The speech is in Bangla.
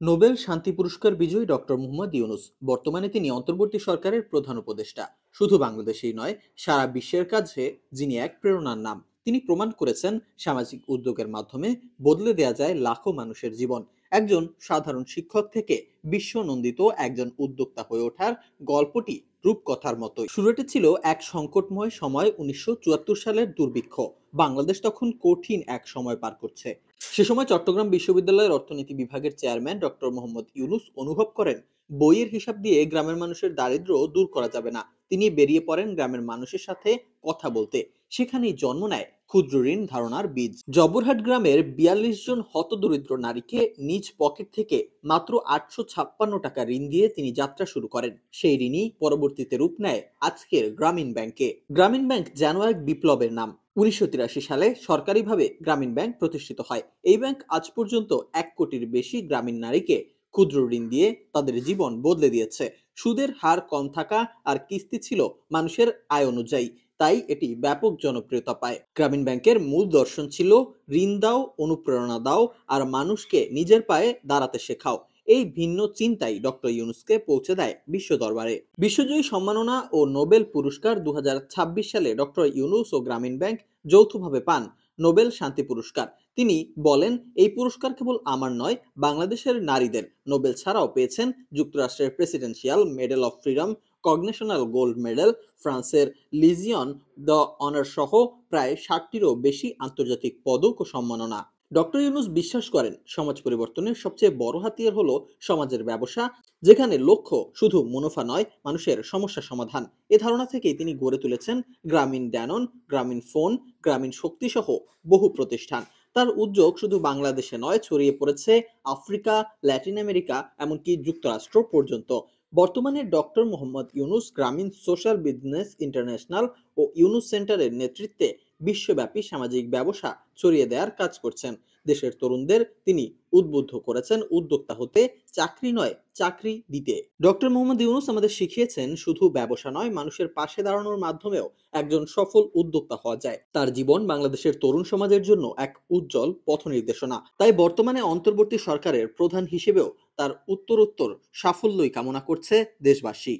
নোবেল শান্তি পুরস্কার বিজয়ী ডক্টর মুহম্মদ ইউনুস বর্তমানে তিনি অন্তর্বর্তী সরকারের প্রধান উপদেষ্টা। শুধু বাংলাদেশেই নয়, সারা বিশ্বের কাছে যিনি এক প্রেরণার নাম। তিনি প্রমাণ করেছেন সামাজিক উদ্যোগের মাধ্যমে বদলে দেয়া যায় লাখো মানুষের জীবন। একজন সাধারণ শিক্ষক থেকে বিশ্বনন্দিত একজন উদ্যোক্তা হয়ে ওঠার গল্পটি রূপকথার মতোই। শুরুটি ছিল এক সংকটময় সময়, 1974 সালের দুর্ভিক্ষ। বাংলাদেশ তখন কঠিন এক সময় পার করছে। সে সময় চট্টগ্রাম বিশ্ববিদ্যালয়ের অর্থনীতি বিভাগের চেয়ারম্যান ডক্টর মোহাম্মদ ইউনুস অনুভব করেন বইয়ের হিসাব দিয়ে গ্রামের মানুষের দারিদ্র্য দূর করা যাবে না। তিনি বেরিয়ে পড়েন গ্রামের মানুষের সাথে কথা বলতে। সেখানেই জন্ম নেয় ক্ষুদ্র ঋণ ধারণার বীজ। জব্বরহাট গ্রামের ৪২ জন হতদরিদ্র নারীকে নিজ পকেট থেকে মাত্র ৮৫৬ টাকা ঋণ দিয়ে তিনি যাত্রা শুরু করেন। সেই ঋণই পরবর্তীতে রূপ নেয় আজকের গ্রামীণ ব্যাংকে। গ্রামীণ ব্যাংক যেন এক বিপ্লবের নাম। ১৯৮৩ সালে সরকারিভাবে গ্রামীণ ব্যাংক প্রতিষ্ঠিত হয়। এই ব্যাংক আজ পর্যন্ত ১ কোটির বেশি গ্রামীণ নারীকে ক্ষুদ্র ঋণ দিয়ে তাদের জীবন বদলে দিয়েছে। সুদের হার কম থাকা আর কিস্তি ছিল মানুষের আয় অনুযায়ী, তাই এটি ব্যাপক জনপ্রিয়তা পায়। গ্রামীণ ব্যাংকের মূল দর্শন ছিল ঋণ দাও, অনুপ্রেরণা দাও, আর মানুষকে নিজের পায়ে দাঁড়াতে শেখাও। এই ভিন্ন চিন্তাই ডক্টর ইউনুসকে পৌঁছে দেয় বিশ্ব দরবারে। বিশ্বজয়ী সম্মাননা ও নোবেল পুরস্কার ২০২৬ সালে ডক্টর ইউনুস ও গ্রামীণ ব্যাংক যৌথভাবে পান নোবেল শান্তি পুরস্কার। তিনি বলেন, এই পুরস্কার কেবল আমার নয়, বাংলাদেশের নারীদের। নোবেল ছাড়াও পেয়েছেন যুক্তরাষ্ট্রের presidential medal of freedom, congressional gold medal, ফ্রান্সের লিজিয়ন দ্য অনার সহ প্রায় ৬০টিরও বেশি আন্তর্জাতিক পদক ও সম্মাননা। ডক্টর ইউনুস বিশ্বাস করেন সমাজ পরিবর্তনের সবচেয়ে বড় হাতিয়ার হলো সমাজের ব্যবসা, যেখানে লক্ষ্য শুধু মুনাফা নয়, মানুষের সমস্যা সমাধান। এ ধারণা থেকেই তিনি গড়ে তুলেছেন গ্রামীণ ড্যানন, গ্রামীণ ফোন, গ্রামীণ শক্তি সহ বহু প্রতিষ্ঠান। তার উদ্যোগ শুধু বাংলাদেশে নয়, ছড়িয়ে পড়েছে আফ্রিকা, ল্যাটিন আমেরিকা, এমনকি যুক্তরাষ্ট্র পর্যন্ত। বর্তমানে ডক্টর মোহাম্মদ ইউনুস গ্রামীণ সোশ্যাল বিজনেস ইন্টারন্যাশনাল ও ইউনুস সেন্টারের নেতৃত্বে বিশ্বব্যাপী সামাজিক ব্যবসা ছড়িয়ে দেওয়ার কাজ করছেন। দেশের তরুণদের তিনি উদ্বুদ্ধ করেছেন উদ্যোক্তা হতে, চাকরি নয়, চাকরি দিতে। ডক্টর মোহাম্মদ ইউনুস আমাদের শিখিয়েছেন শুধু ব্যবসা নয়, মানুষের পাশে দাঁড়ানোর মাধ্যমেও একজন সফল উদ্যোক্তা হওয়া যায়। তার জীবন বাংলাদেশের তরুণ সমাজের জন্য এক উজ্জ্বল পথ নির্দেশনা। তাই বর্তমানে অন্তর্বর্তী সরকারের প্রধান হিসেবেও তার উত্তরোত্তর সাফল্যই কামনা করছে দেশবাসী।